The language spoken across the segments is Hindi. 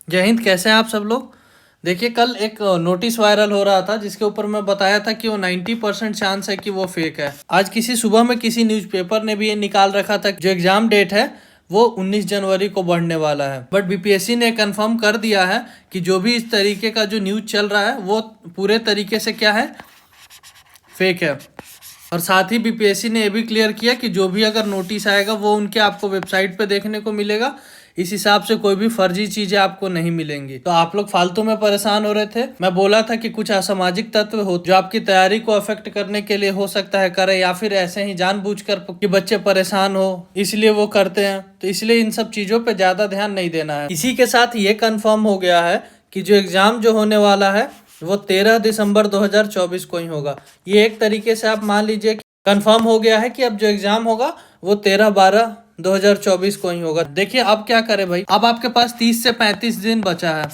जय हिंद। कैसे हैं आप सब लोग। देखिए, कल एक नोटिस वायरल हो रहा था जिसके ऊपर मैं बताया था कि वो 90% चांस है कि वो फेक है। आज किसी सुबह में किसी न्यूज़पेपर ने भी ये निकाल रखा था जो एग्जाम डेट है वो 19 जनवरी को बढ़ने वाला है। बट बीपीएससी ने कंफर्म कर दिया है कि जो भी इस तरीके का जो न्यूज़ चल रहा है वो पूरे तरीके से क्या है, फेक है। और साथ ही बीपीएससी ने यह भी क्लियर किया कि जो भी अगर नोटिस आएगा वो उनके आपको वेबसाइट पे देखने को मिलेगा। इस हिसाब से कोई भी फर्जी चीजें आपको नहीं मिलेंगी। तो आप लोग फालतू में परेशान हो रहे थे। मैं बोला था कि कुछ असामाजिक तत्व हो जो आपकी तैयारी को अफेक्ट करने के लिए हो सकता है करे, या फिर ऐसे ही जानबूझकर कि बच्चे परेशान हो इसलिए वो करते हैं। तो इसलिए इन सब चीजों पे ज्यादा ध्यान नहीं देना है। इसी के साथ ये कंफर्म हो गया है कि जो एग्जाम जो होने वाला है वो 13 दिसंबर 2024 को ही होगा। ये एक तरीके से आप मान लीजिए कि कंफर्म हो गया है कि अब जो एग्जाम होगा वो 13/12/2024 को ही होगा। देखिए अब क्या करें भाई, अब आपके पास 30 से 35 दिन बचा है,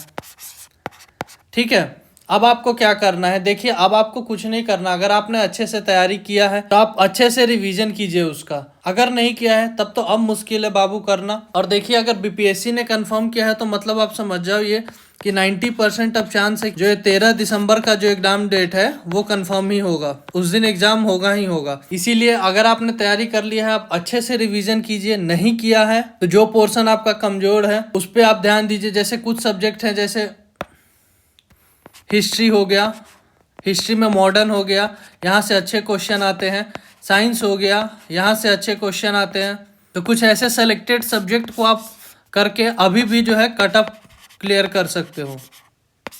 ठीक है। अब आपको क्या करना है, देखिए अब आपको कुछ नहीं करना। अगर आपने अच्छे से तैयारी किया है तो आप अच्छे से रिवीजन कीजिए उसका। अगर नहीं किया है तब तो अब मुश्किल है बाबू करना। और देखिए अगर बीपीएससी ने कंफर्म किया है तो मतलब आप समझ जाओ ये कि 90% अब चांस है जो 13 दिसंबर का जो एग्जाम डेट है वो कंफर्म ही होगा। उस दिन एग्जाम होगा ही होगा। इसीलिए अगर आपने तैयारी कर लिया है आप अच्छे से रिवीजन कीजिए। नहीं किया है तो जो पोर्शन आपका कमजोर है उस पर आप ध्यान दीजिए। जैसे कुछ सब्जेक्ट हैं, जैसे हिस्ट्री हो गया, हिस्ट्री में मॉडर्न हो गया, यहाँ से अच्छे क्वेश्चन आते हैं। साइंस हो गया, यहाँ से अच्छे क्वेश्चन आते हैं। तो कुछ ऐसे सेलेक्टेड सब्जेक्ट को आप करके अभी भी जो है कट ऑफ क्लियर कर सकते हो,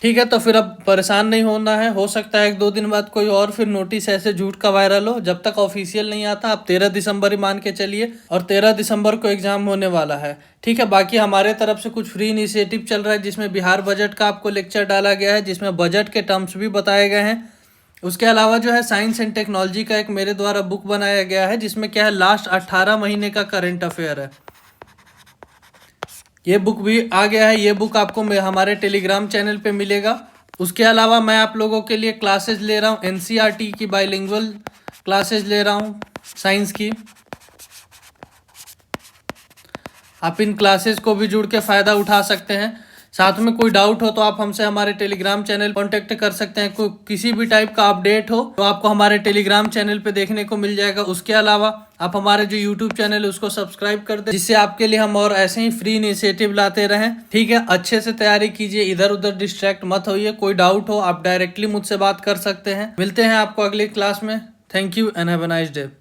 ठीक है। तो फिर अब परेशान नहीं होना है। हो सकता है 1-2 दिन बाद कोई और फिर नोटिस ऐसे झूठ का वायरल हो। जब तक ऑफिशियल नहीं आता आप 13 दिसंबर ही मान के चलिए, और 13 दिसंबर को एग्जाम होने वाला है, ठीक है। बाकी हमारे तरफ से कुछ फ्री इनिशिएटिव चल रहा है जिसमें बिहार बजट का आपको लेक्चर डाला गया है, जिसमें बजट के टर्म्स भी बताए गए हैं। उसके अलावा जो है साइंस एंड टेक्नोलॉजी का एक मेरे द्वारा बुक बनाया गया है जिसमें क्या है लास्ट 18 महीने का करंट अफेयर है। ये बुक भी आ गया है। ये बुक आपको हमारे टेलीग्राम चैनल पे मिलेगा। उसके अलावा मैं आप लोगों के लिए क्लासेस ले रहा हूँ, एनसीईआरटी की बाइलिंगुअल क्लासेस ले रहा हूँ साइंस की। आप इन क्लासेस को भी जुड़ के फ़ायदा उठा सकते हैं। साथ में कोई डाउट हो तो आप हमसे हमारे टेलीग्राम चैनल कांटेक्ट कर सकते हैं। कोई किसी भी टाइप का अपडेट हो तो आपको हमारे टेलीग्राम चैनल पे देखने को मिल जाएगा। उसके अलावा आप हमारे जो यूट्यूब चैनल है उसको सब्सक्राइब कर दें, जिससे आपके लिए हम और ऐसे ही फ्री इनिशिएटिव लाते रहें, ठीक है। अच्छे से तैयारी कीजिए, इधर उधर डिस्ट्रैक्ट मत होइए। कोई डाउट हो आप डायरेक्टली मुझसे बात कर सकते हैं। मिलते हैं आपको अगली क्लास में। Thank you and have a nice day.